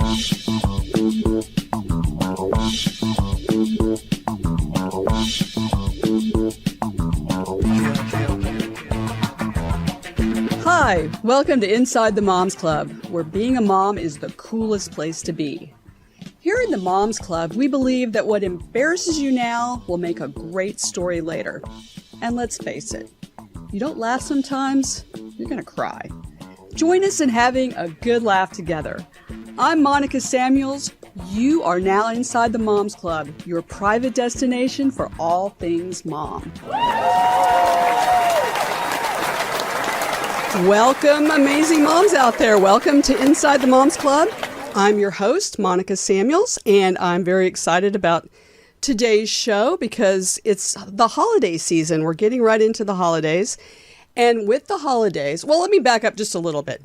Hi, welcome to Inside the Moms Club, where being a mom is the coolest place to be. Here in the Moms Club, we believe that what embarrasses you now will make a great story later. And let's face it, you don't laugh sometimes, you're gonna cry. Join us in having a good laugh together. I'm Monica Samuels. You are now inside the Moms Club, your private destination for all things mom. Welcome, amazing moms out there. Welcome to Inside the Moms Club. I'm your host, Monica Samuels, and I'm very excited about today's show because it's the holiday season. We're getting right into the holidays. And with the holidays, well, let me back up just a little bit.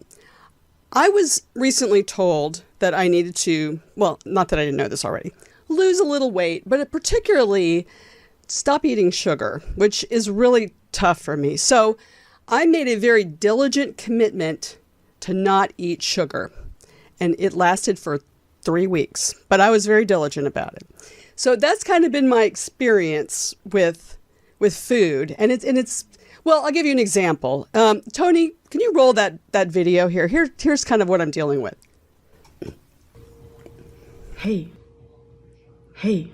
I was recently told that I needed to, well, not that I didn't know this already, lose a little weight, but particularly stop eating sugar, which is really tough for me. So I made a very diligent commitment to not eat sugar, and it lasted for 3 weeks, but I was very diligent about it. So that's kind of been my experience with food, and it's well, I'll give you an example. Tony, can you roll that video here? Here's kind of what I'm dealing with. Hey, I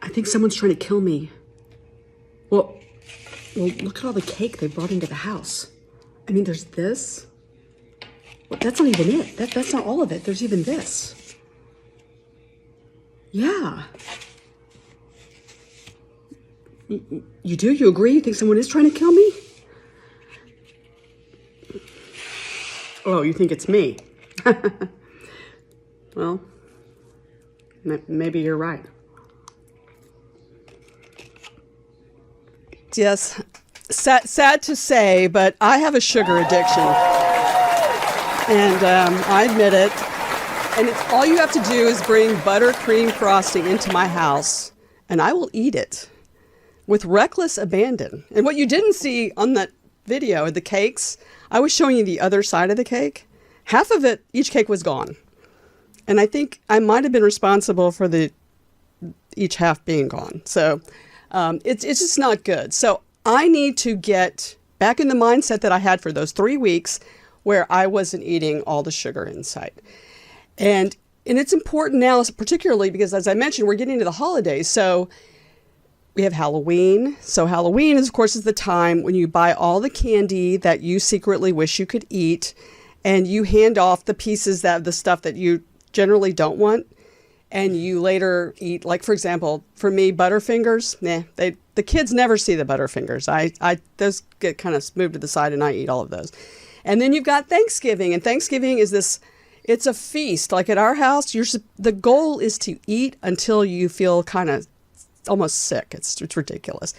think someone's trying to kill me. Well, look at all the cake they brought into the house. I mean, there's this. Well, that's not even it. That's not all of it. There's even this. Yeah. You do? You agree? You think someone is trying to kill me? Oh, you think it's me? Well, maybe you're right. Yes, sad to say, but I have a sugar addiction, and I admit it. And it's all you have to do is bring buttercream frosting into my house, and I will eat it with reckless abandon. And what you didn't see on that video, the cakes, I was showing you the other side of the cake. Half of it, each cake was gone, and I think I might have been responsible for each half being gone. So. It's just not good. So I need to get back in the mindset that I had for those 3 weeks where I wasn't eating all the sugar in sight. And it's important now, particularly because, as I mentioned, we're getting to the holidays. So we have Halloween. So Halloween, of course, is the time when you buy all the candy that you secretly wish you could eat, and you hand off the pieces the stuff that you generally don't want. And you later eat, like, for example, for me, Butterfingers, the kids never see the Butterfingers. Those get kind of moved to the side and I eat all of those. And then you've got Thanksgiving, and Thanksgiving is it's a feast. Like at our house, the goal is to eat until you feel kind of almost sick. It's ridiculous.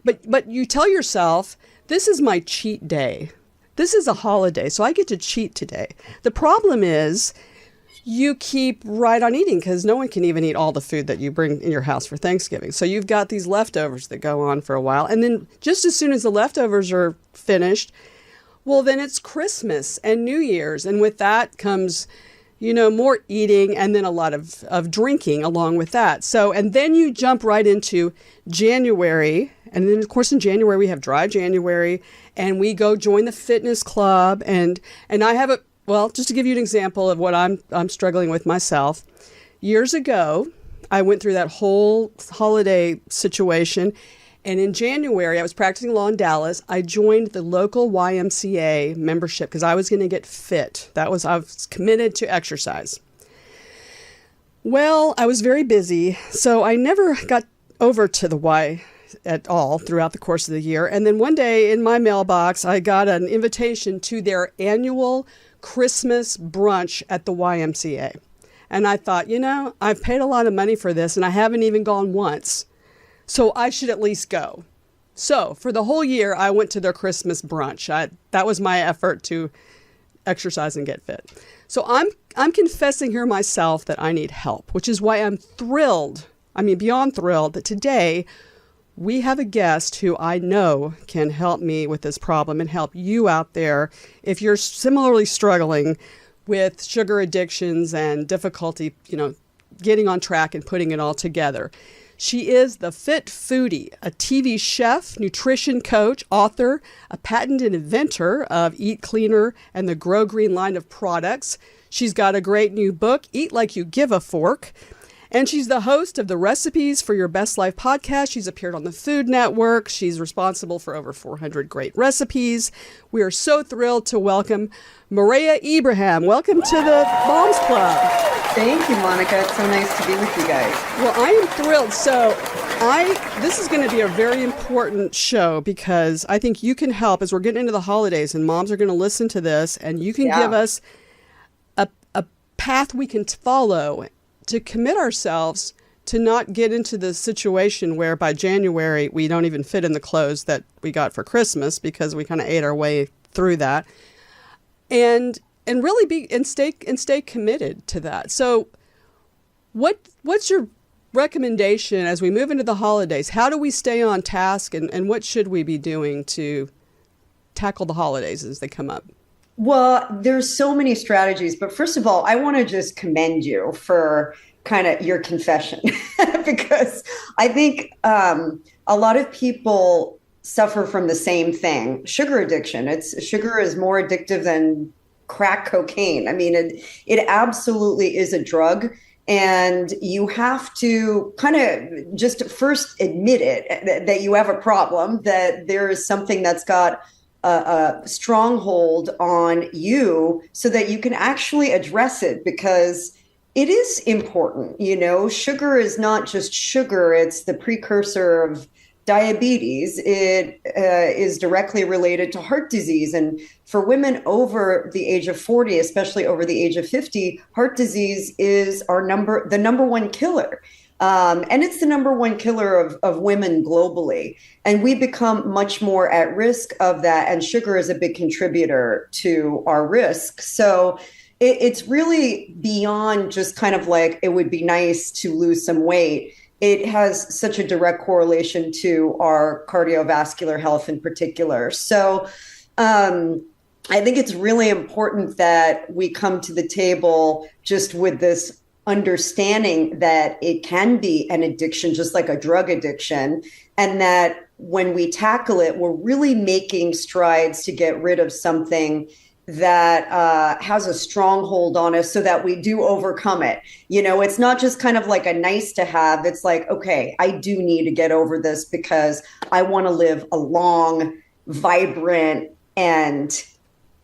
But you tell yourself, this is my cheat day. This is a holiday, so I get to cheat today. The problem is, you keep right on eating because no one can even eat all the food that you bring in your house for Thanksgiving. So you've got these leftovers that go on for a while. And then just as soon as the leftovers are finished, well, then it's Christmas and New Year's. And with that comes, more eating and then a lot of drinking along with that. So, and then you jump right into January. And then, of course, in January, we have Dry January. And we go join the fitness club. And I have well, just to give you an example of what I'm struggling with myself, years ago, I went through that whole holiday situation, and in January, I was practicing law in Dallas. I joined the local YMCA membership because I was going to get fit. I was committed to exercise. Well, I was very busy, so I never got over to the Y at all throughout the course of the year. And then one day in my mailbox, I got an invitation to their annual Christmas brunch at the YMCA. And I thought, I've paid a lot of money for this and I haven't even gone once, so I should at least go. So for the whole year, I went to their Christmas brunch. That was my effort to exercise and get fit. So I'm confessing here myself that I need help, which is why I'm thrilled, beyond thrilled, that today we have a guest who I know can help me with this problem and help you out there if you're similarly struggling with sugar addictions and difficulty, getting on track and putting it all together. She is the Fit Foodie, a TV chef, nutrition coach, author, a patented inventor of Eat Cleaner and the Grow Green line of products. She's got a great new book, Eat Like You Give a Fork. And she's the host of the Recipes for Your Best Life podcast. She's appeared on the Food Network. She's responsible for over 400 great recipes. We are so thrilled to welcome Maryam Ibrahim. Welcome to the Moms Club. Thank you, Monica. It's so nice to be with you guys. Well, I am thrilled. So this is going to be a very important show because I think you can help as we're getting into the holidays and moms are going to listen to this and you can give us a path we can follow to commit ourselves to not get into the situation where by January we don't even fit in the clothes that we got for Christmas because we kind of ate our way through that, and really stay committed to that. So, what's your recommendation as we move into the holidays? How do we stay on task, and what should we be doing to tackle the holidays as they come up? Well, there's so many strategies, but first of all, I want to just commend you for kind of your confession because I think a lot of people suffer from the same thing, sugar addiction. Sugar is more addictive than crack cocaine. I mean, it absolutely is a drug. And you have to kind of just first admit it, that you have a problem, that there is something that's got a stronghold on you so that you can actually address it, because it is important. Sugar is not just sugar. It's the precursor of diabetes. It is directly related to heart disease. And for women over the age of 40, especially over the age of 50, heart disease is the number one killer. And it's the number one killer of women globally. And we become much more at risk of that. And sugar is a big contributor to our risk. So it's really beyond just kind of like, it would be nice to lose some weight. It has such a direct correlation to our cardiovascular health in particular. So I think it's really important that we come to the table just with this understanding that it can be an addiction, just like a drug addiction, and that when we tackle it, we're really making strides to get rid of something that has a stronghold on us so that we do overcome it. It's not just kind of like a nice to have. It's like, okay, I do need to get over this because I want to live a long, vibrant, and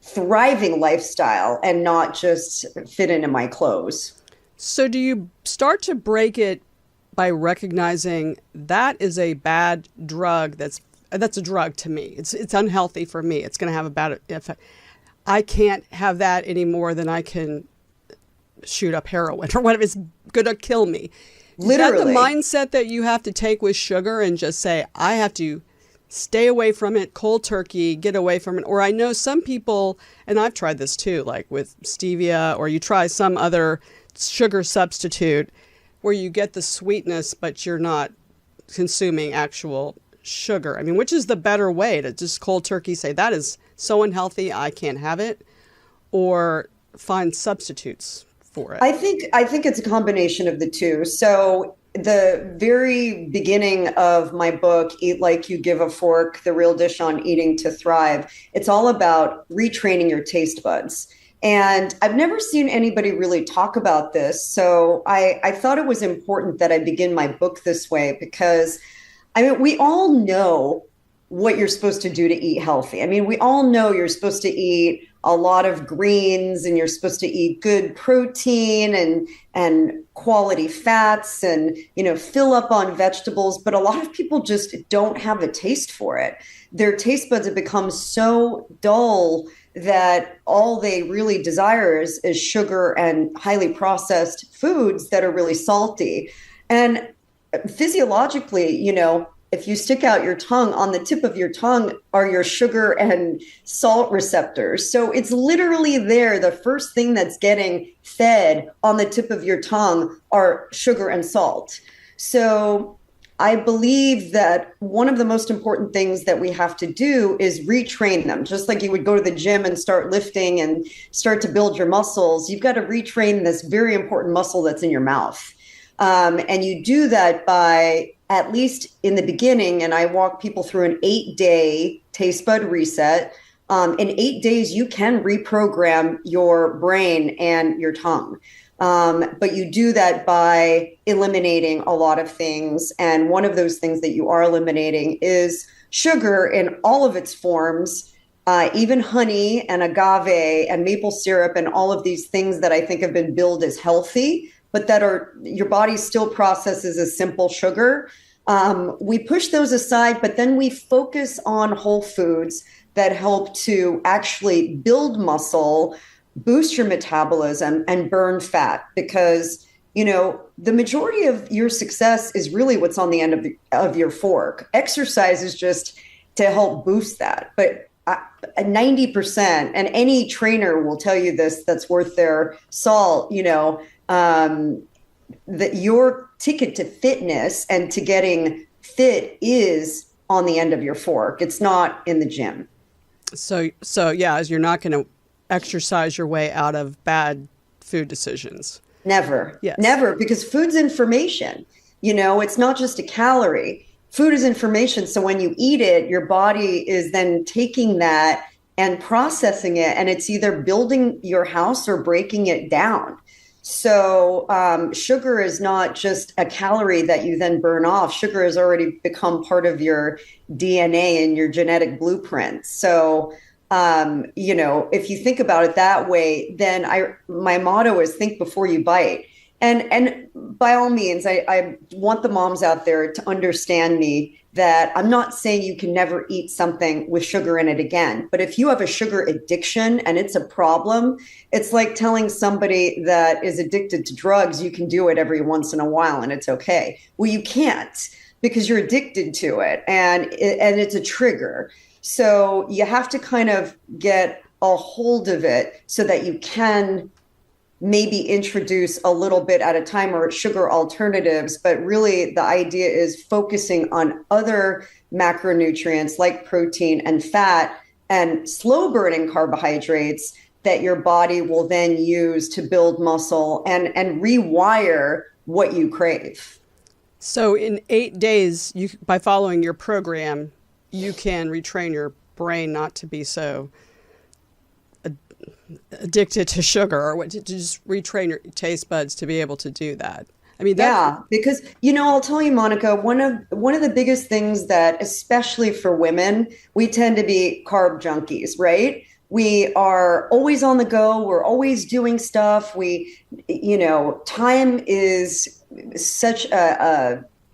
thriving lifestyle and not just fit into my clothes. So do you start to break it by recognizing that is a bad drug? That's a drug to me. It's unhealthy for me. It's going to have a bad effect. I can't have that any more than I can shoot up heroin or whatever. It's going to kill me. Literally. Is that the mindset that you have to take with sugar and just say, I have to stay away from it, cold turkey, get away from it? Or I know some people, and I've tried this too, like with stevia, or you try some other sugar substitute where you get the sweetness, but you're not consuming actual sugar. I mean, which is the better way, to just cold turkey say that is so unhealthy, I can't have it, or find substitutes for it? I think it's a combination of the two. So the very beginning of my book, Eat Like You Give a Fork, The Real Dish on Eating to Thrive, it's all about retraining your taste buds. And I've never seen anybody really talk about this. So I thought it was important that I begin my book this way, because we all know what you're supposed to do to eat healthy. We all know you're supposed to eat a lot of greens, and you're supposed to eat good protein and quality fats, and fill up on vegetables. But a lot of people just don't have a taste for it. Their taste buds have become so dull that all they really desire is sugar and highly processed foods that are really salty. And physiologically, if you stick out your tongue, on the tip of your tongue are your sugar and salt receptors. So it's literally there. The first thing that's getting fed on the tip of your tongue are sugar and salt. So I believe that one of the most important things that we have to do is retrain them. Just like you would go to the gym and start lifting and start to build your muscles, you've got to retrain this very important muscle that's in your mouth. And you do that by, at least in the beginning, and I walk people through an 8-day taste bud reset. In 8 days, you can reprogram your brain and your tongue. But you do that by eliminating a lot of things. And one of those things that you are eliminating is sugar in all of its forms, even honey and agave and maple syrup and all of these things that I think have been billed as healthy, but that are your body still processes as simple sugar. We push those aside, but then we focus on whole foods that help to actually build muscle, boost your metabolism, and burn fat, because the majority of your success is really what's on the end of your fork. Exercise is just to help boost that, but 90%, and any trainer will tell you this that's worth their salt, that your ticket to fitness and to getting fit is on the end of your fork. It's not in the gym. So yeah, you're not going to exercise your way out of bad food decisions. Never. Yes. Never, because food's information. It's not just a calorie. Food is information. So when you eat it, your body is then taking that and processing it, and it's either building your house or breaking it down. So sugar is not just a calorie that you then burn off. Sugar has already become part of your DNA and your genetic blueprint. So if you think about it that way, then my motto is think before you bite. And by all means, I want the moms out there to understand me that I'm not saying you can never eat something with sugar in it again. But if you have a sugar addiction and it's a problem, it's like telling somebody that is addicted to drugs, you can do it every once in a while and it's okay. Well, you can't, because you're addicted to it and it's a trigger. So you have to kind of get a hold of it so that you can maybe introduce a little bit at a time or sugar alternatives. But really the idea is focusing on other macronutrients like protein and fat and slow burning carbohydrates that your body will then use to build muscle and rewire what you crave. So in 8 days, by following your program, you can retrain your brain not to be so addicted to sugar, or to just retrain your taste buds to be able to do that. I mean, because I'll tell you, Monica, one of the biggest things that, especially for women, we tend to be carb junkies, right? We are always on the go. We're always doing stuff. Time is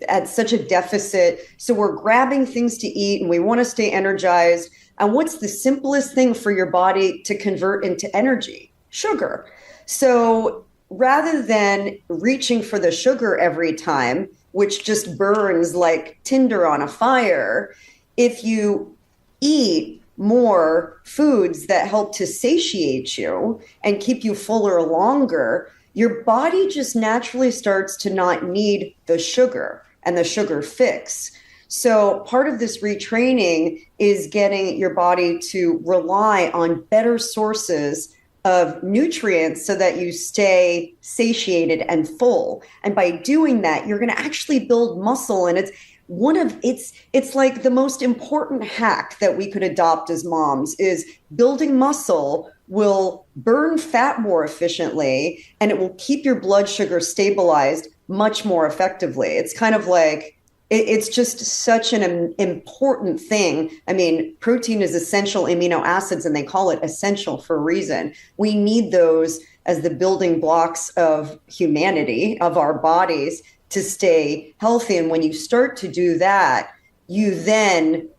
at such a deficit. So we're grabbing things to eat and we want to stay energized. And what's the simplest thing for your body to convert into energy? Sugar. So rather than reaching for the sugar every time, which just burns like tinder on a fire, if you eat more foods that help to satiate you and keep you fuller longer, your body just naturally starts to not need the sugar and the sugar fix. So part of this retraining is getting your body to rely on better sources of nutrients so that you stay satiated and full. And by doing that, you're going to actually build muscle. And it's like the most important hack that we could adopt as moms is building muscle will burn fat more efficiently, and it will keep your blood sugar stabilized much more effectively. It's kind of like, it's just such an important thing. I mean, protein is essential amino acids, and they call it essential for a reason. We need those as the building blocks of humanity, of our bodies, to stay healthy. And when you start to do that, you then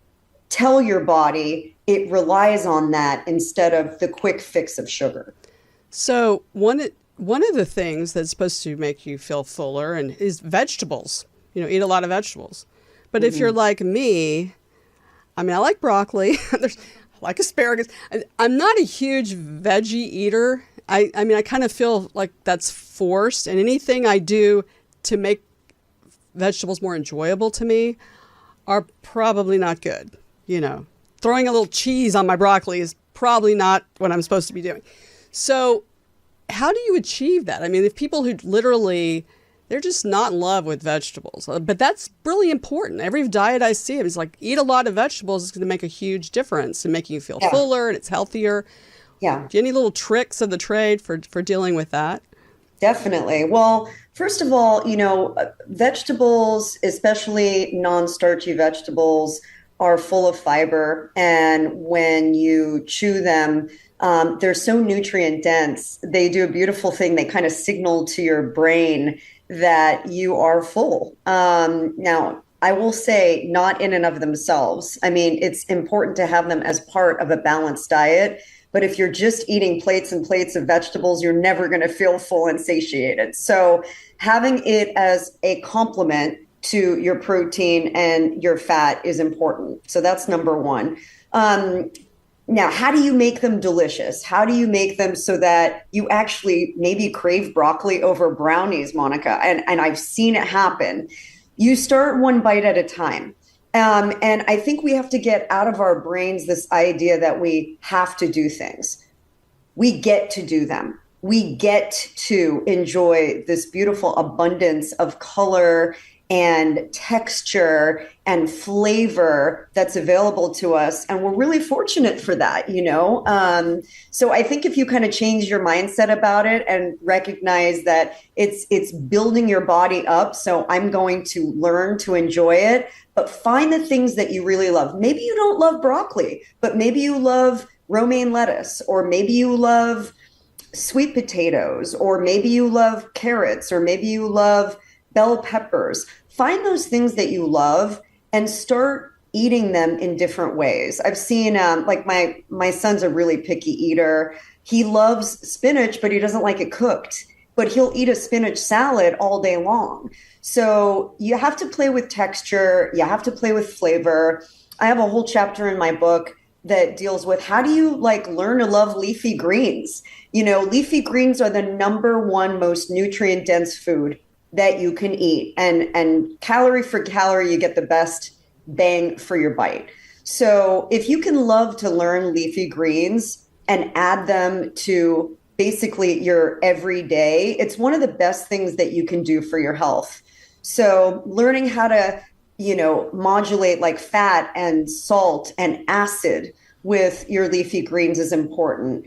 tell your body it relies on that instead of the quick fix of sugar. So one of the things that's supposed to make you feel fuller is vegetables. Eat a lot of vegetables. But if you're like me, I mean, I like broccoli. I like asparagus. I'm not a huge veggie eater. I mean, I kind of feel like that's forced. And anything I do to make vegetables more enjoyable to me are probably not good. You know, throwing a little cheese on my broccoli is probably not what I'm supposed to be doing. So how do you achieve that? I mean, if people who literally, they're just not in love with vegetables, but that's really important. Every diet I see is like, eat a lot of vegetables is going to make a huge difference in making you feel fuller and it's healthier. Yeah. Do you have any little tricks of the trade for dealing with that? Definitely. Well, first of all, vegetables, especially non-starchy vegetables, are full of fiber. And when you chew them, they're so nutrient dense. They do a beautiful thing. They kind of signal to your brain that you are full. Now, I will say not in and of themselves. I mean, it's important to have them as part of a balanced diet. But if you're just eating plates and plates of vegetables, you're never going to feel full and satiated. So having it as a complement to your protein and your fat is important. So that's number one. Now, how do you make them delicious? How do you make them so that you actually maybe crave broccoli over brownies, Monica? And I've seen it happen. You start one bite at a time. And I think we have to get out of our brains this idea that we have to do things. We get to do them. We get to enjoy this beautiful abundance of color and texture and flavor that's available to us. And we're really fortunate for that, So I think if you kind of change your mindset about it and recognize that it's building your body up. So I'm going to learn to enjoy it, but find the things that you really love. Maybe you don't love broccoli, but maybe you love romaine lettuce, or maybe you love sweet potatoes, or maybe you love carrots, or maybe you love bell peppers. Find those things that you love and start eating them in different ways. I've seen, like my son's a really picky eater. He loves spinach, but he doesn't like it cooked. But he'll eat a spinach salad all day long. So you have to play with texture. You have to play with flavor. I have a whole chapter in my book that deals with how do you learn to love leafy greens? Leafy greens are the number one most nutrient dense food that you can eat, and calorie for calorie, you get the best bang for your bite. So if you can love to learn leafy greens and add them to basically your everyday, it's one of the best things that you can do for your health. So learning how to, modulate fat and salt and acid with your leafy greens is important.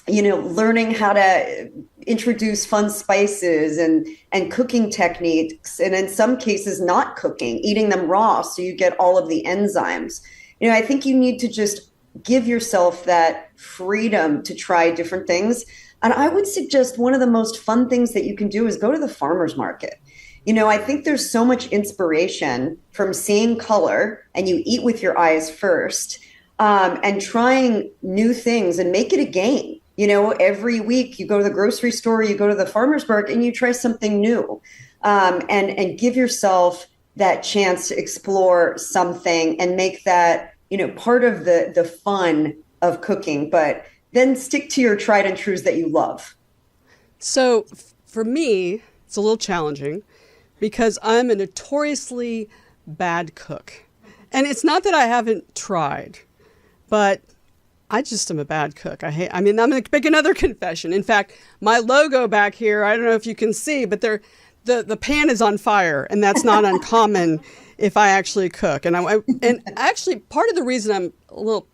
Learning how to introduce fun spices and cooking techniques, and in some cases not cooking, eating them raw so you get all of the enzymes. I think you need to just give yourself that freedom to try different things. And I would suggest one of the most fun things that you can do is go to the farmer's market. I think there's so much inspiration from seeing color, and you eat with your eyes first, and trying new things and make it a game. Every week you go to the grocery store, you go to the farmer's market, and you try something new, and give yourself that chance to explore something and make that, part of the fun of cooking, but then stick to your tried and trues that you love. So for me, it's a little challenging because I'm a notoriously bad cook. And it's not that I haven't tried, but I just am a bad cook. I'm going to make another confession. In fact, my logo back here, I don't know if you can see, but the pan is on fire, and that's not uncommon if I actually cook. And actually, part of the reason I'm a little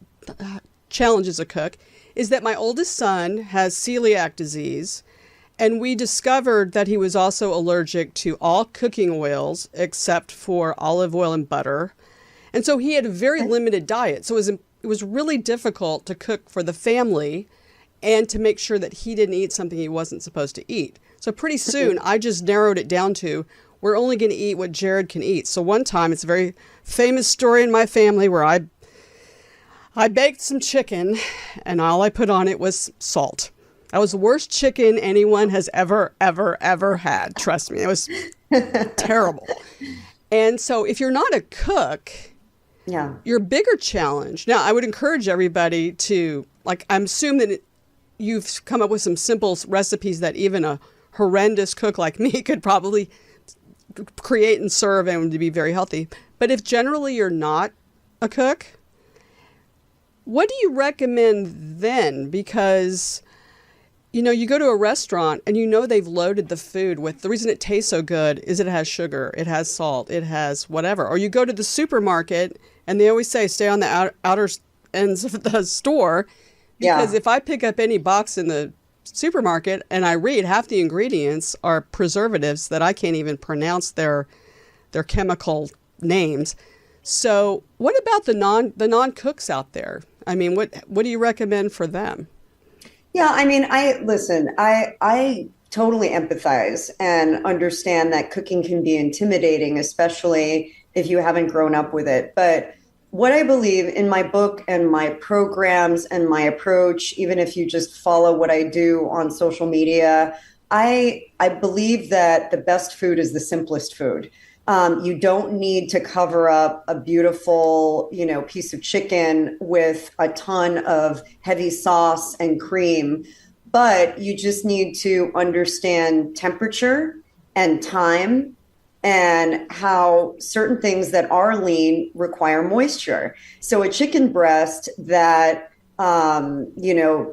challenged as a cook is that my oldest son has celiac disease, and we discovered that he was also allergic to all cooking oils except for olive oil and butter. And so he had a very limited diet. So it was really difficult to cook for the family and to make sure that he didn't eat something he wasn't supposed to eat. So pretty soon I just narrowed it down to, we're only going to eat what Jared can eat. So one time, it's a very famous story in my family where I baked some chicken and all I put on it was salt. That was the worst chicken anyone has ever had. Trust me, it was terrible. And so if you're not a cook, your bigger challenge. Now, I would encourage everybody to, I'm assuming that you've come up with some simple recipes that even a horrendous cook like me could probably create and serve and to be very healthy. But if generally you're not a cook, what do you recommend then? Because, you go to a restaurant and they've loaded the food with, the reason it tastes so good is it has sugar, it has salt, it has whatever. Or you go to the supermarket and they always say stay on the outer ends of the store, because if I pick up any box in the supermarket and I read, half the ingredients are preservatives that I can't even pronounce their chemical names. So what about the non-cooks out there? I mean, what do you recommend for them? Yeah, I mean, I totally empathize and understand that cooking can be intimidating, especially if you haven't grown up with it. But what I believe in my book and my programs and my approach, even if you just follow what I do on social media, I believe that the best food is the simplest food. You don't need to cover up a beautiful, piece of chicken with a ton of heavy sauce and cream, but you just need to understand temperature and time and how certain things that are lean require moisture. So a chicken breast that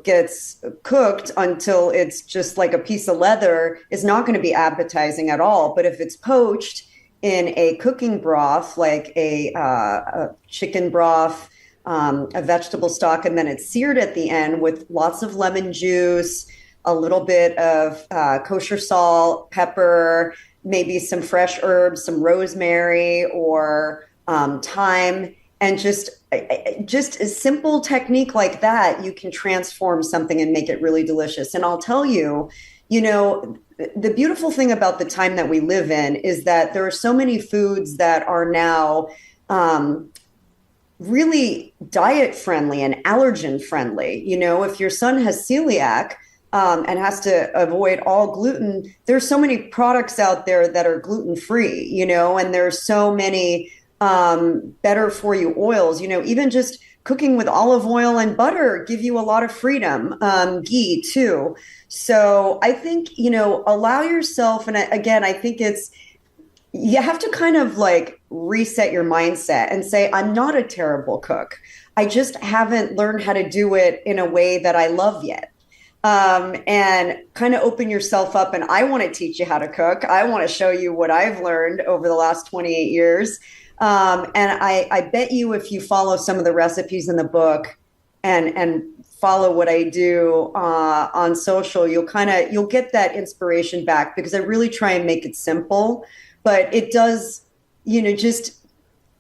gets cooked until it's just like a piece of leather is not going to be appetizing at all. But if it's poached in a cooking broth, like a chicken broth, a vegetable stock, and then it's seared at the end with lots of lemon juice, a little bit of kosher salt, pepper, maybe some fresh herbs, some rosemary or thyme, and just a simple technique like that, you can transform something and make it really delicious. And I'll tell you, the beautiful thing about the time that we live in is that there are so many foods that are now really diet friendly and allergen friendly. If your son has celiac and has to avoid all gluten, there's so many products out there that are gluten free, and there's so many better for you oils, even just cooking with olive oil and butter give you a lot of freedom, ghee too. So I think, allow yourself. And again, I think you have to kind of like reset your mindset and say, I'm not a terrible cook. I just haven't learned how to do it in a way that I love yet. And kind of open yourself up. And I want to teach you how to cook. I want to show you what I've learned over the last 28 years. And I bet you if you follow some of the recipes in the book and follow what I do on social, you'll get that inspiration back, because I really try and make it simple. But it does,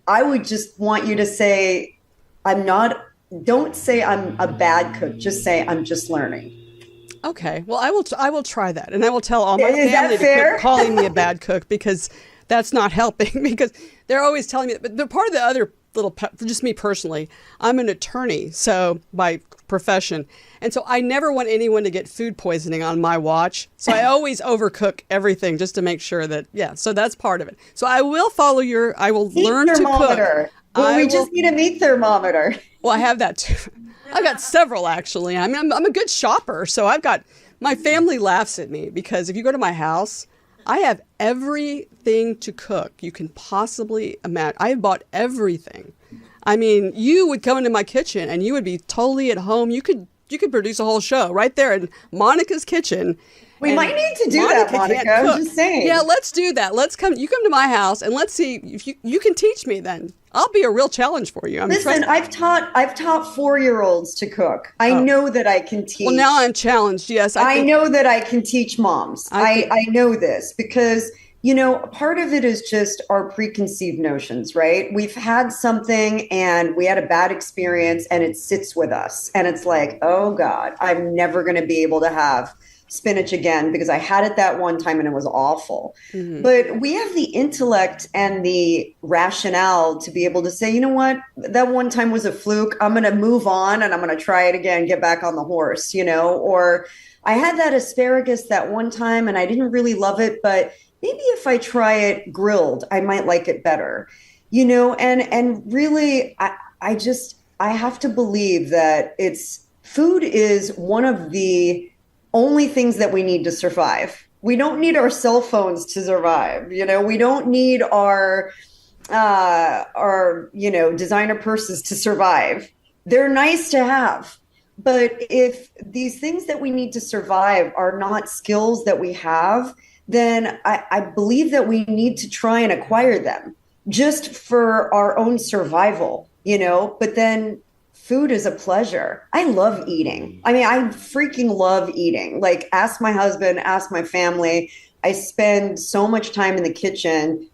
I would just want you to say, don't say I'm a bad cook. Just say I'm just learning. Okay. Well, I will try that. And I will tell all my Is family that to fair? quit calling me a bad cook, because that's not helping, because they're always telling me, but part of the other just me personally, I'm an attorney, so by profession. And so I never want anyone to get food poisoning on my watch. So I always overcook everything just to make sure that, so that's part of it. So I will I will Meat learn thermometer. to cook. Well, we just need a meat thermometer. Well, I have that too. I've got several, actually. I mean, I'm a good shopper. So my family laughs at me, because if you go to my house, I have everything to cook you can possibly imagine. I have bought everything. I mean, you would come into my kitchen and you would be totally at home. You could produce a whole show right there in Monica's kitchen. We might need to do that, Monica. I'm just saying. Yeah, let's do that. You come to my house and let's see if you can teach me. Then I'll be a real challenge for you. Listen, I've taught 4-year-olds to cook. I know that I can teach. Well, now I'm challenged. Yes, I know that I can teach moms. I know this because, part of it is just our preconceived notions, right? We've had something and we had a bad experience and it sits with us. And it's like, oh God, I'm never going to be able to have spinach again because I had it that one time and it was awful. Mm-hmm. But we have the intellect and the rationale to be able to say, you know what, that one time was a fluke. I'm going to move on and I'm going to try it again, get back on the horse, or I had that asparagus that one time and I didn't really love it, but maybe if I try it grilled, I might like it better, and really I have to believe that food is one of the only things that we need to survive. We don't need our cell phones to survive. We don't need our designer purses to survive. They're nice to have. But if these things that we need to survive are not skills that we have, then I believe that we need to try and acquire them just for our own survival, but then food is a pleasure. I love eating. I mean, I freaking love eating. Like, ask my husband, ask my family. I spend so much time in the kitchen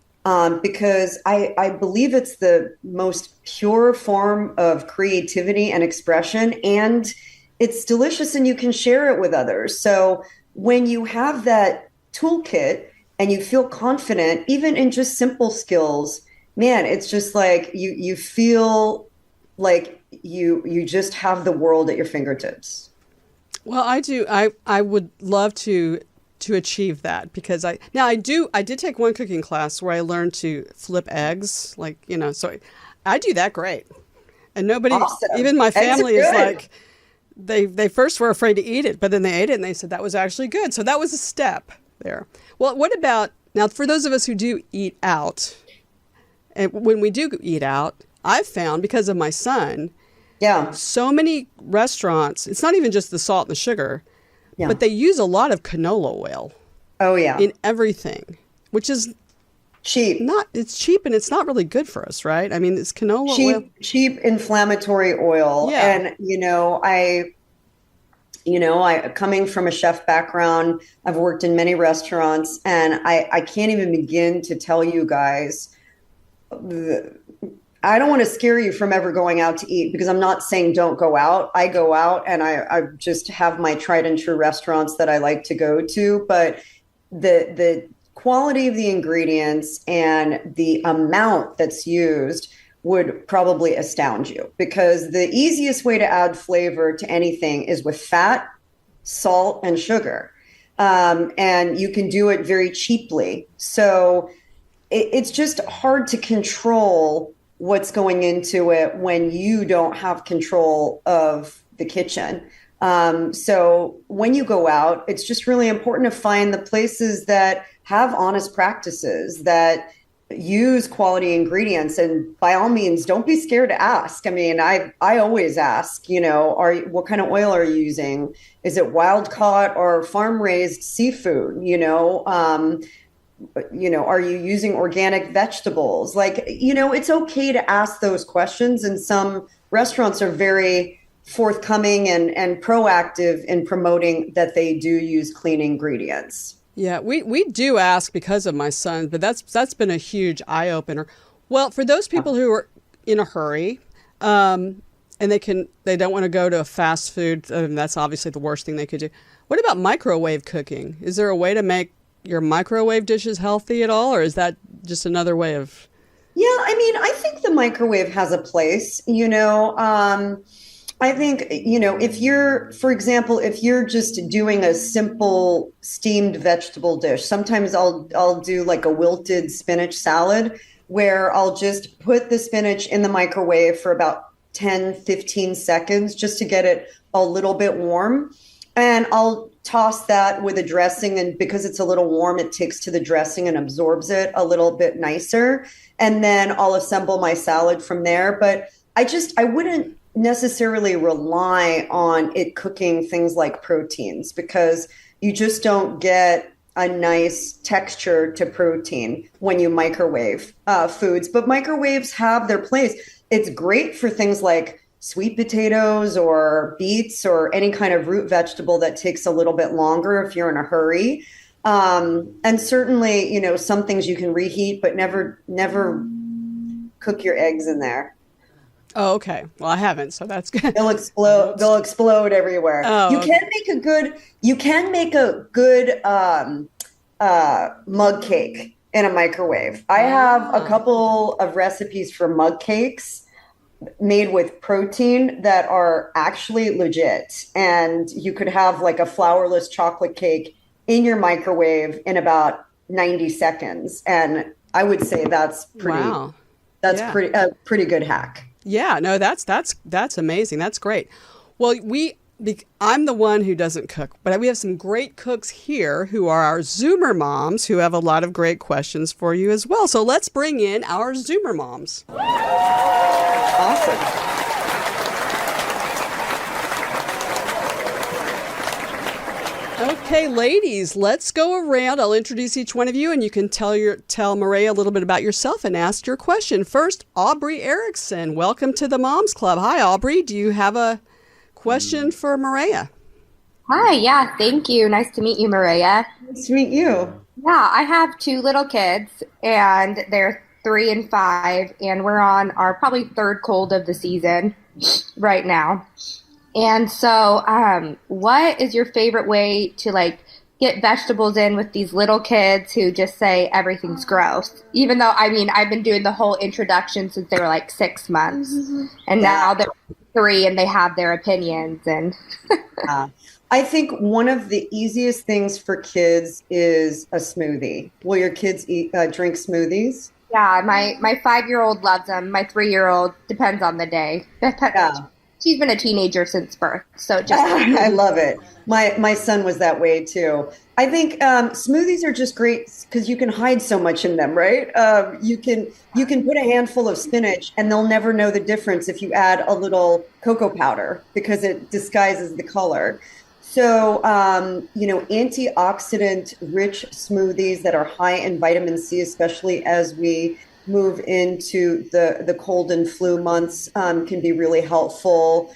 because I believe it's the most pure form of creativity and expression, and it's delicious and you can share it with others. So when you have that toolkit and you feel confident, even in just simple skills, man, it's just like you feel like you just have the world at your fingertips. Well, I do. I would love to achieve that, because I did take one cooking class where I learned to flip eggs, so I do that great. And nobody, Awesome. even my family is good. like, they first were afraid to eat it, but then they ate it and they said that was actually good. So that was a step there. Well, what about now for those of us who do eat out, and when we do eat out, I've found, because of my son, Yeah. so many restaurants, it's not even just the salt and the sugar, but they use a lot of canola oil. Oh, yeah. In everything, which is Cheap. it's cheap and it's not really good for us, right? I mean, it's canola oil. Cheap inflammatory oil. Yeah. And, I coming from a chef background, I've worked in many restaurants, and I can't even begin to tell you guys, I don't want to scare you from ever going out to eat, because I'm not saying don't go out. I go out and I just have my tried and true restaurants that I like to go to. But the quality of the ingredients and the amount that's used would probably astound you, because the easiest way to add flavor to anything is with fat, salt, and sugar. And you can do it very cheaply. So it's just hard to control what's going into it when you don't have control of the kitchen. So when you go out, it's just really important to find the places that have honest practices, that use quality ingredients. And by all means, don't be scared to ask. I mean, I always ask, what kind of oil are you using? Is it wild caught or farm raised seafood? Are you using organic vegetables? It's okay to ask those questions. And some restaurants are very forthcoming and proactive in promoting that they do use clean ingredients. Yeah, we do ask because of my son, but that's been a huge eye opener. Well, for those people who are in a hurry, and they don't want to go to a fast food, that's obviously the worst thing they could do. What about microwave cooking? Is there a way to make your microwave dishes healthy at all, or is that just another way of? Yeah, I mean, I think the microwave has a place. I think, for example, if you're just doing a simple steamed vegetable dish, sometimes I'll do like a wilted spinach salad, where I'll just put the spinach in the microwave for about 10, 15 seconds just to get it a little bit warm. And I'll toss that with a dressing. And because it's a little warm, it takes to the dressing and absorbs it a little bit nicer. And then I'll assemble my salad from there. But I wouldn't necessarily rely on it cooking things like proteins, because you just don't get a nice texture to protein when you microwave foods. But microwaves have their place. It's great for things like sweet potatoes or beets or any kind of root vegetable that takes a little bit longer if you're in a hurry. And certainly, some things you can reheat, but never cook your eggs in there. Oh, okay. Well, I haven't, so that's good. They'll explode. They'll explode everywhere. Oh, you okay. can make a good mug cake in a microwave. I have a couple of recipes for mug cakes made with protein that are actually legit. And you could have like a flourless chocolate cake in your microwave in about 90 seconds. And I would say that's Wow. pretty good hack. Yeah, no, that's amazing. That's great. Well, I'm the one who doesn't cook, but we have some great cooks here who are our Zoomer moms who have a lot of great questions for you as well. So let's bring in our Zoomer moms. Awesome. Okay, ladies, let's go around. I'll introduce each one of you, and you can tell Maria a little bit about yourself and ask your question. First, Aubrey Erickson. Welcome to the Moms Club. Hi, Aubrey. Do you have a question for Maria? Hi, yeah, thank you. Nice to meet you, Maria. Nice to meet you. Yeah, I have two little kids, and they're 3 and 5, and we're on our probably third cold of the season right now. And so, what is your favorite way to get vegetables in with these little kids who just say everything's gross? Even though, I've been doing the whole introduction since they were 6 months, and now they're 3 and they have their opinions. And I think one of the easiest things for kids is a smoothie. Will your kids drink smoothies? Yeah, my 5-year-old loves them. My 3-year-old depends on the day. Yeah. She's been a teenager since birth, so just I love it. My son was that way too. I think smoothies are just great because you can hide so much in them, right? You can put a handful of spinach and they'll never know the difference if you add a little cocoa powder because it disguises the color. So, antioxidant rich smoothies that are high in vitamin C, especially as we move into the cold and flu months, can be really helpful.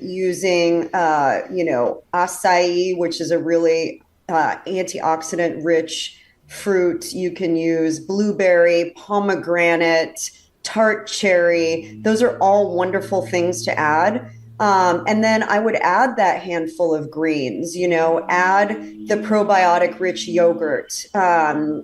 Using, acai, which is a really antioxidant rich fruit. You can use blueberry, pomegranate, tart cherry. Those are all wonderful things to add. And then I would add that handful of greens, add the probiotic rich yogurt,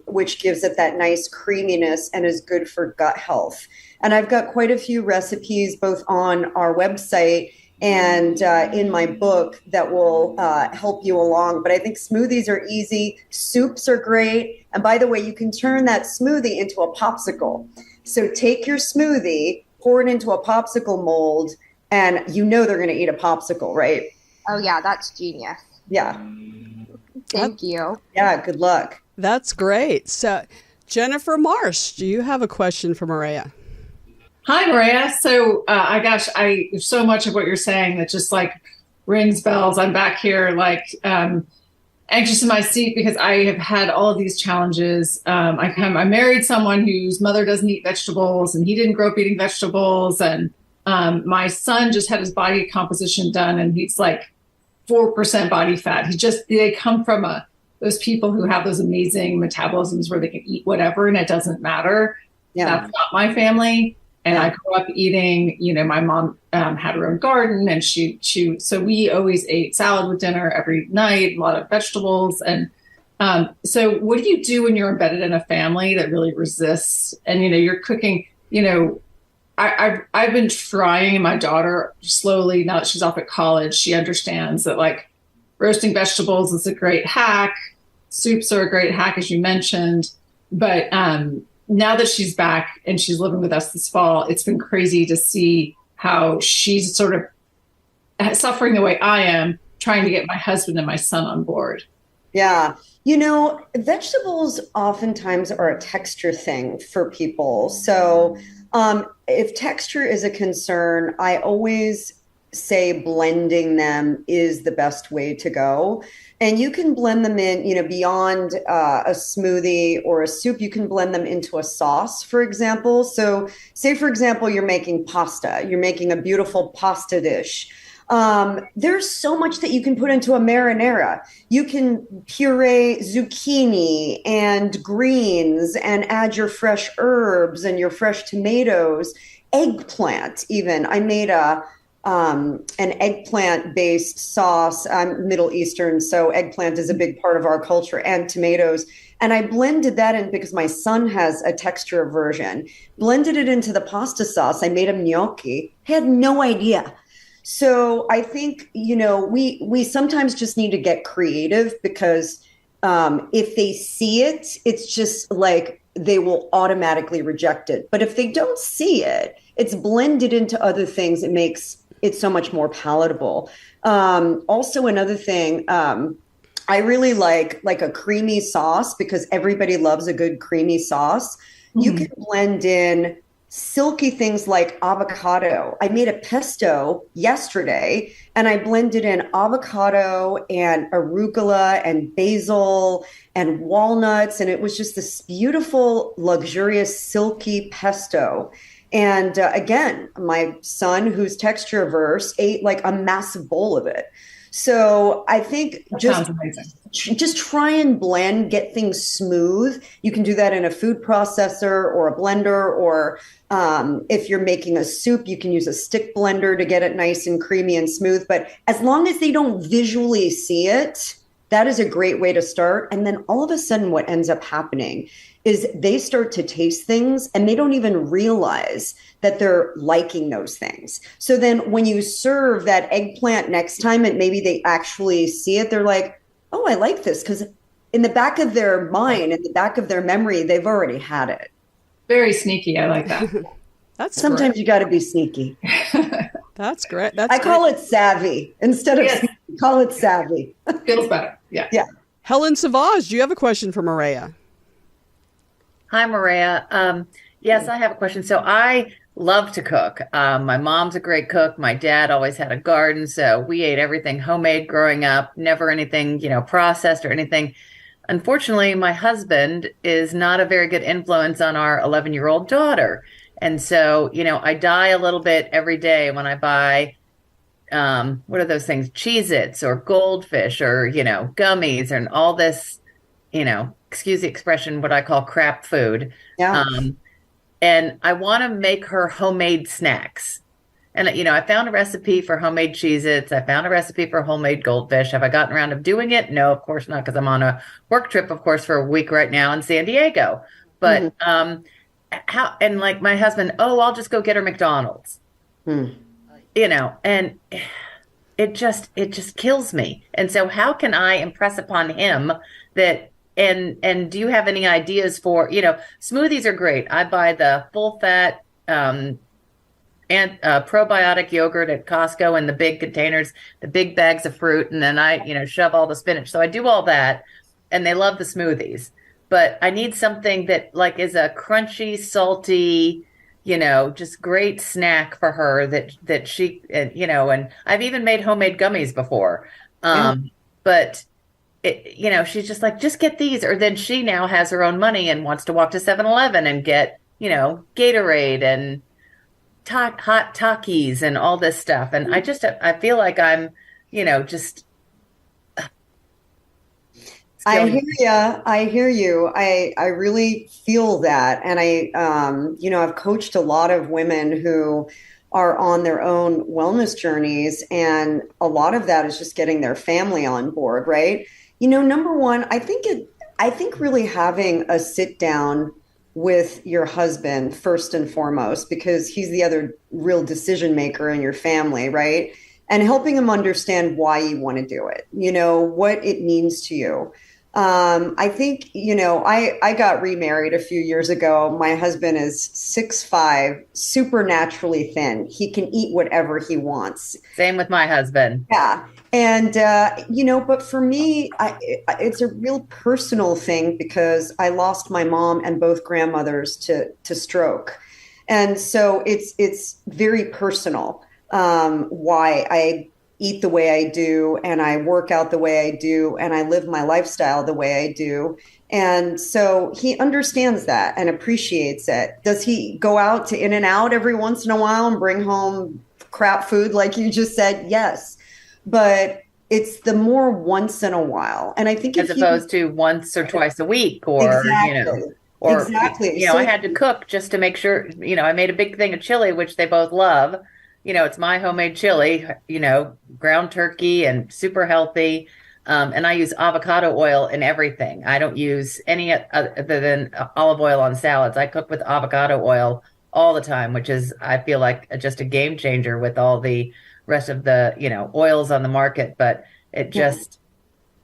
which gives it that nice creaminess and is good for gut health. And I've got quite a few recipes both on our website and in my book that will help you along. But I think smoothies are easy. Soups are great. And by the way, you can turn that smoothie into a popsicle. So take your smoothie, pour it into a popsicle mold, and they're going to eat a popsicle, right? Oh, yeah, that's genius. Yeah. Thank you. Yeah, good luck. That's great. So, Jennifer Marsh, do you have a question for Maria? Hi, Maria. So, there's so much of what you're saying that just rings bells. I'm back here anxious in my seat because I have had all of these challenges. I married someone whose mother doesn't eat vegetables, and he didn't grow up eating vegetables, and my son just had his body composition done and he's 4% body fat. They come from those people who have those amazing metabolisms where they can eat whatever and it doesn't matter. Yeah. That's not my family. And I grew up eating, my mom had her own garden and so we always ate salad with dinner every night, a lot of vegetables. And so what do you do when you're embedded in a family that really resists and, you're cooking, I've been trying, and my daughter slowly, now that she's off at college, she understands that roasting vegetables is a great hack. Soups are a great hack, as you mentioned. But now that she's back and she's living with us this fall, it's been crazy to see how she's sort of suffering the way I am, trying to get my husband and my son on board. Yeah. Vegetables oftentimes are a texture thing for people. So if texture is a concern, I always say blending them is the best way to go. And you can blend them in, beyond a smoothie or a soup, you can blend them into a sauce, for example. So say, for example, you're making pasta, you're making a beautiful pasta dish. There's so much that you can put into a marinara. You can puree zucchini and greens and add your fresh herbs and your fresh tomatoes, eggplant even. I made an eggplant-based sauce. I'm Middle Eastern, so eggplant is a big part of our culture, and tomatoes. And I blended that in because my son has a texture aversion. Blended it into the pasta sauce. I made him gnocchi. He had no idea. So I think, we sometimes just need to get creative because if they see it, it's just they will automatically reject it. But if they don't see it, it's blended into other things. It makes it's so much more palatable. Also, another thing, I really like a creamy sauce because everybody loves a good creamy sauce. You can blend in silky things like avocado. I made a pesto yesterday and I blended in avocado and arugula and basil and walnuts. And it was just this beautiful, luxurious, silky pesto. And again, my son, who's texture averse, ate like a massive bowl of it. So I think just try and blend, get things smooth. You can do that in a food processor or a blender, or if you're making a soup, you can use a stick blender to get it nice and creamy and smooth. But as long as they don't visually see it, that is a great way to start. And then all of a sudden, what ends up happening is they start to taste things and they don't even realize that they're liking those things. So then when you serve that eggplant next time and maybe they actually see it, they're like, oh, I like this. Because in the back of their mind, in the back of their memory, they've already had it. Very sneaky. I like that. That's Sometimes great. you got to be sneaky. That's great. I call it savvy instead of sneaky, call it savvy. Feels better. Yeah. Yeah. Helen Savage, do you have a question for Maria? Hi, Maria. Yes, I have a question. So I love to cook. My mom's a great cook. My dad always had a garden, so we ate everything homemade growing up, never anything, processed or anything. Unfortunately, my husband is not a very good influence on our 11-year-old daughter. And so, I die a little bit every day when I buy, what are those things? Cheez-Its or Goldfish or, gummies and all this, excuse the expression, what I call crap food. Yeah. And I want to make her homemade snacks. And, I found a recipe for homemade Cheez-Its. I found a recipe for homemade Goldfish. Have I gotten around to doing it? No, of course not, because I'm on a work trip, of course, for a week right now in San Diego. But how, and like my husband, I'll just go get her McDonald's. And it just kills me. And so how can I impress upon him that, and do you have any ideas for, smoothies are great. I buy the full fat and probiotic yogurt at Costco in the big containers, the big bags of fruit, and then I, shove all the spinach. So I do all that, and they love the smoothies. But I need something that like is a crunchy, salty, just great snack for her that she, and I've even made homemade gummies before. But she's just like, just get these. Or then she now has her own money and wants to walk to 7-Eleven and get, Gatorade and hot Takis and all this stuff. And I feel like I'm, just. I hear you. I really feel that. And I've coached a lot of women who are on their own wellness journeys. And a lot of that is just getting their family on board, right? Number one, I think really having a sit down with your husband first and foremost, because he's the other real decision maker in your family, right? And helping him understand why you want to do it, what it means to you. I think, I got remarried a few years ago. My husband is 6'5", supernaturally thin. He can eat whatever he wants. Same with my husband. Yeah. And, but for me, it's a real personal thing because I lost my mom and both grandmothers to stroke. And so it's very personal, why I eat the way I do, and I work out the way I do, and I live my lifestyle the way I do. And so he understands that and appreciates it. Does he go out to In-N-Out every once in a while and bring home crap food like you just said? Yes. But it's the more once in a while. And I think as opposed to once or twice a week or, exactly. I had to cook just to make sure, I made a big thing of chili, which they both love. It's my homemade chili, ground turkey and super healthy. And I use avocado oil in everything. I don't use any other than olive oil on salads. I cook with avocado oil all the time, which is, I feel like, just a game changer with all the rest of the, oils on the market. But it just,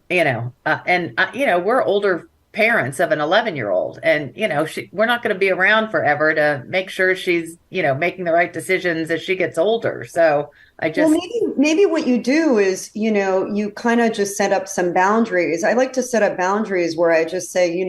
we're older parents of an 11-year-old, and we're not going to be around forever to make sure she's making the right decisions as she gets older. So I just maybe what you do is you kind of just set up some boundaries. I like to set up boundaries where I just say,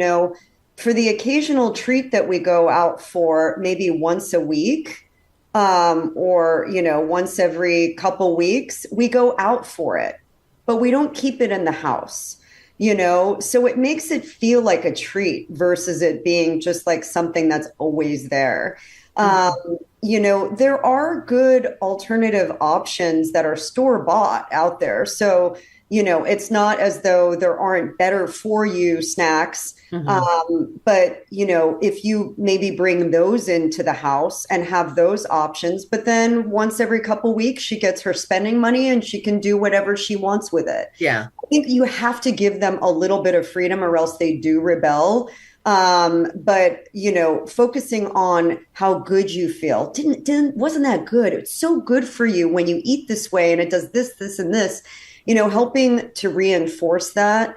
for the occasional treat that we go out for, maybe once a week, or once every couple weeks, we go out for it, but we don't keep it in the house. So it makes it feel like a treat versus it being just like something that's always there. There are good alternative options that are store bought out there. So, it's not as though there aren't better for you snacks. But, if you maybe bring those into the house and have those options, but then once every couple weeks, she gets her spending money and she can do whatever she wants with it. Yeah. I think you have to give them a little bit of freedom or else they do rebel. But focusing on how good you feel wasn't that good. It's so good for you when you eat this way and it does this, and this, helping to reinforce that.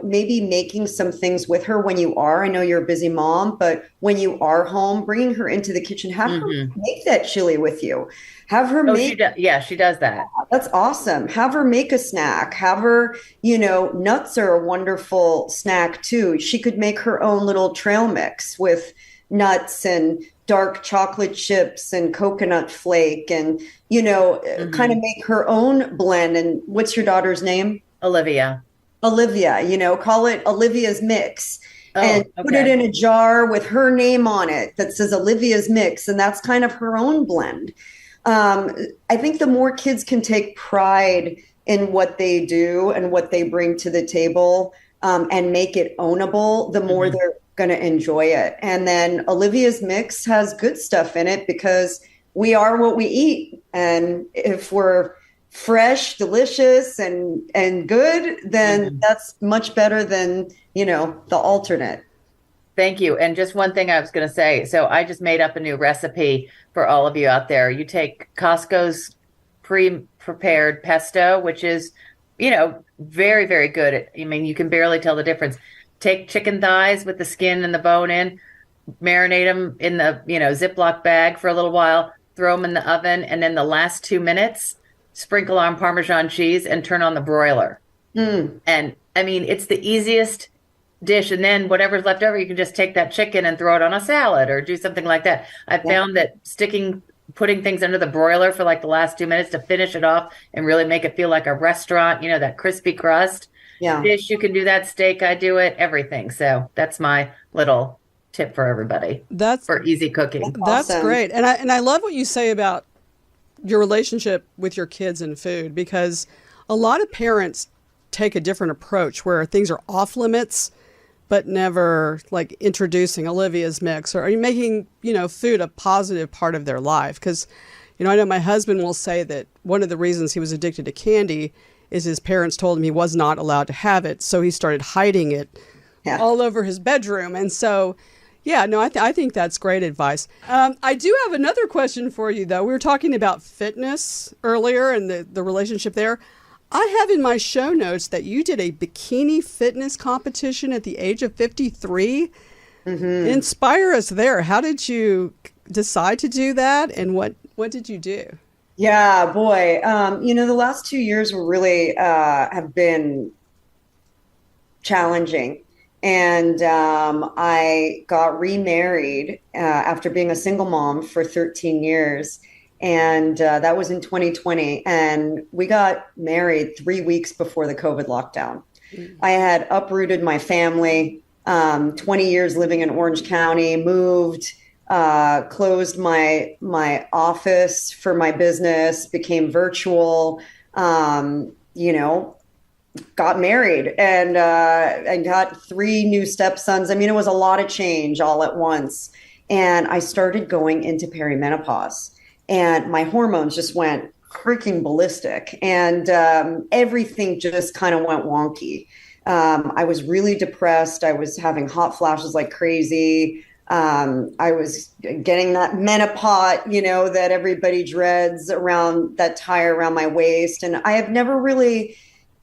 Maybe making some things with her when I know you're a busy mom, but when you are home, bringing her into the kitchen, have her make that chili with you. Have her make. She does that. That's awesome. Have her make a snack. Have her, nuts are a wonderful snack too. She could make her own little trail mix with nuts and dark chocolate chips and coconut flake and, kind of make her own blend. And what's your daughter's name? Olivia, call it Olivia's Mix and put it in a jar with her name on it that says Olivia's Mix. And that's kind of her own blend. I think the more kids can take pride in what they do and what they bring to the table and make it ownable, the more they're going to enjoy it. And then Olivia's Mix has good stuff in it because we are what we eat. And if we're fresh, delicious, and good, then that's much better than, the alternate. Thank you. And just one thing I was going to say. So I just made up a new recipe for all of you out there. You take Costco's pre-prepared pesto, which is, very, very good. You can barely tell the difference. Take chicken thighs with the skin and the bone in, marinate them in the, Ziploc bag for a little while, throw them in the oven, and then the last 2 minutes, sprinkle on Parmesan cheese and turn on the broiler. And it's the easiest dish. And then whatever's left over, you can just take that chicken and throw it on a salad or do something like that. I found that putting things under the broiler for like the last 2 minutes to finish it off and really make it feel like a restaurant, that crispy crust dish. You can do that. Steak, I do it, everything. So that's my little tip for everybody. For easy cooking. That's awesome. Great. And I love what you say about your relationship with your kids and food, because a lot of parents take a different approach where things are off limits, but never like introducing Olivia's Mix or making, food a positive part of their life. Because, I know my husband will say that one of the reasons he was addicted to candy is his parents told him he was not allowed to have it. So he started hiding it all over his bedroom. And so I think that's great advice. I do have another question for you, though. We were talking about fitness earlier and the relationship there. I have in my show notes that you did a bikini fitness competition at the age of 53. Inspire us there. How did you decide to do that? And what did you do? Yeah, boy. The last 2 years were really have been challenging. And I got remarried after being a single mom for 13 years. And that was in 2020. And we got married 3 weeks before the COVID lockdown. I had uprooted my family, 20 years living in Orange County, moved, closed my office for my business, became virtual, got married and got 3 new stepsons. It was a lot of change all at once. And I started going into perimenopause and my hormones just went freaking ballistic and everything just kind of went wonky. I was really depressed. I was having hot flashes like crazy. I was getting that menopause, that everybody dreads around that tire around my waist. And I have never really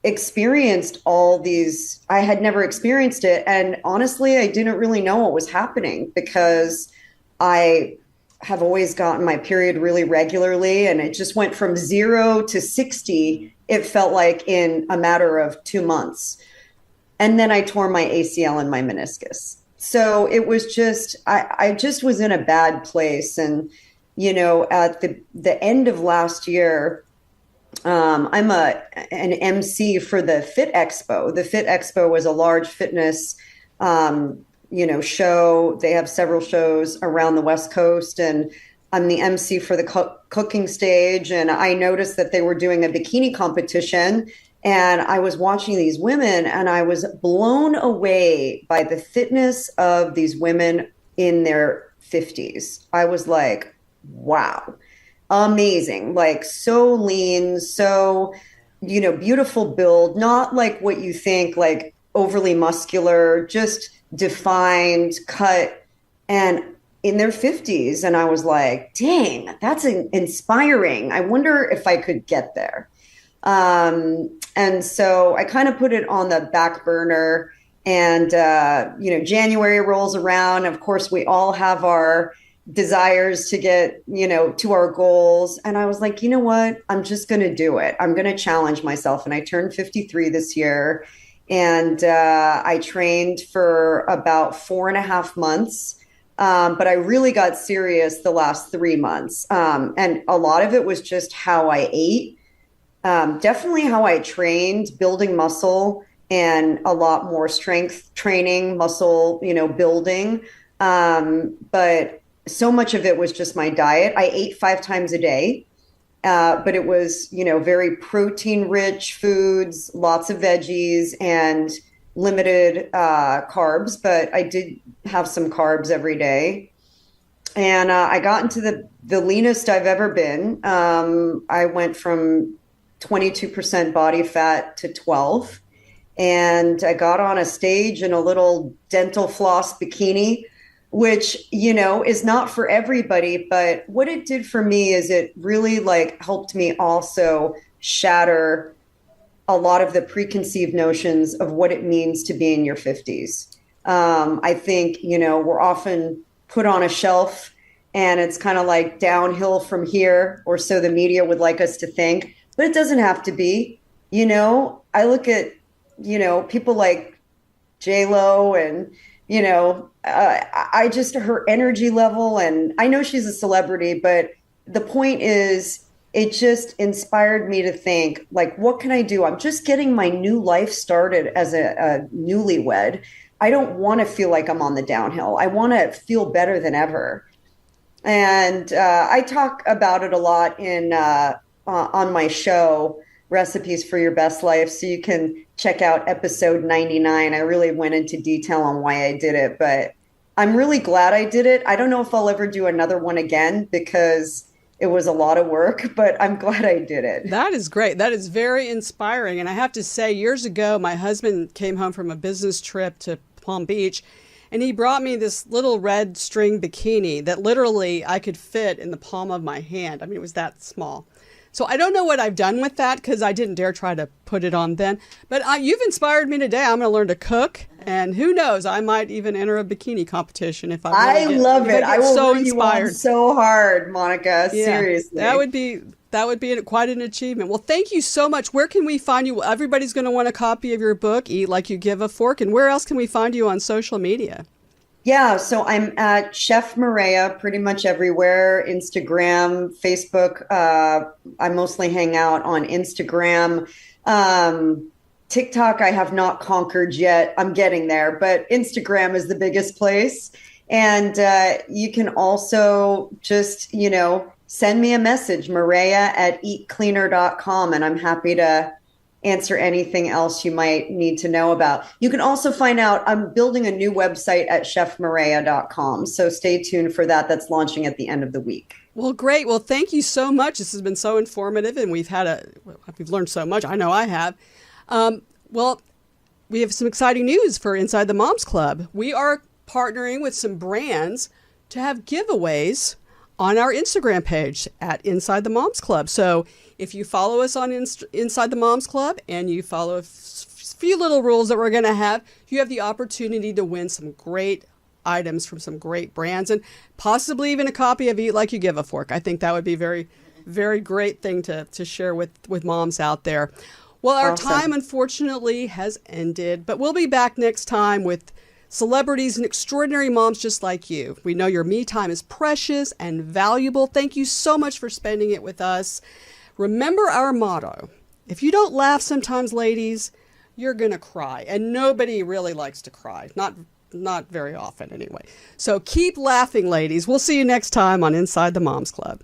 experienced all these, I had never experienced it. And honestly, I didn't really know what was happening because I have always gotten my period really regularly, and it just went from 0 to 60. It felt like in a matter of 2 months. And then I tore my ACL and my meniscus. So it was just, I just was in a bad place. And, at the end of last year, I'm an MC for the Fit Expo. The Fit Expo was a large fitness, show. They have several shows around the West Coast, and I'm the MC for the cooking stage. And I noticed that they were doing a bikini competition, and I was watching these women, and I was blown away by the fitness of these women in their 50s. I was like, wow. Amazing, like so lean, so, beautiful build, not like what you think, like overly muscular, just defined, cut, and in their 50s. And I was like, dang, that's inspiring. I wonder if I could get there. And so I kind of put it on the back burner, and, January rolls around. Of course, we all have our desires to get, to our goals. And I was like, you know what? I'm just going to do it. I'm going to challenge myself. And I turned 53 this year. And I trained for about 4.5 months. But I really got serious the last 3 months. And a lot of it was just how I ate, definitely how I trained, building muscle, and a lot more strength training, muscle, building. But so much of it was just my diet. I ate 5 times a day, but it was, very protein rich foods, lots of veggies, and limited carbs. But I did have some carbs every day. And I got into the leanest I've ever been. I went from 22% body fat to 12. And I got on a stage in a little dental floss bikini, which, is not for everybody. But what it did for me is it really helped me also shatter a lot of the preconceived notions of what it means to be in your 50s. I think, we're often put on a shelf, and it's kind of like downhill from here, or so the media would like us to think, but it doesn't have to be. I look at, people like J-Lo, and, I just, her energy level, and I know she's a celebrity, but the point is, it just inspired me to think, what can I do? I'm just getting my new life started as a newlywed. I don't want to feel like I'm on the downhill. I want to feel better than ever. And I talk about it a lot on my show, Recipes for Your Best Life. So you can check out episode 99. I really went into detail on why I did it, but I'm really glad I did it. I don't know if I'll ever do another one again because it was a lot of work, but I'm glad I did it. That is great. That is very inspiring. And I have to say, years ago, my husband came home from a business trip to Palm Beach, and he brought me this little red string bikini that literally I could fit in the palm of my hand. I mean, it was that small. So I don't know what I've done with that because I didn't dare try to put it on then. But you've inspired me today. I'm going to learn to cook. And who knows, I might even enter a bikini competition if I really love it. I will so root you inspired. on so hard, Monica. Yeah, seriously. That would be quite an achievement. Well, thank you so much. Where can we find you? Everybody's going to want a copy of your book, Eat Like You Give a Fork. And where else can we find you on social media? Yeah, so I'm at Chef Maria pretty much everywhere. Instagram, Facebook. I mostly hang out on Instagram. TikTok, I have not conquered yet. I'm getting there, but Instagram is the biggest place. And you can also just, send me a message, Maria@eatcleaner.com, and I'm happy to answer anything else you might need to know about. You can also find out, I'm building a new website at chefmaria.com. So stay tuned for that. That's launching at the end of the week. Well, great. Well, thank you so much. This has been so informative, and we've learned so much. I know I have. Well, we have some exciting news for Inside the Moms Club. We are partnering with some brands to have giveaways on our Instagram page at Inside the Moms Club. So If you follow us on Inside the Moms Club and you follow a few little rules that we're going to have, you have the opportunity to win some great items from some great brands and possibly even a copy of Eat Like You Give a Fork. I think that would be very, very great thing to share with moms out there. Well, our time, unfortunately, has ended, but we'll be back next time with celebrities and extraordinary moms just like you. We know your me time is precious and valuable. Thank you so much for spending it with us. Remember our motto. If you don't laugh sometimes, ladies, you're going to cry. And nobody really likes to cry. Not very often, anyway. So keep laughing, ladies. We'll see you next time on Inside the Moms Club.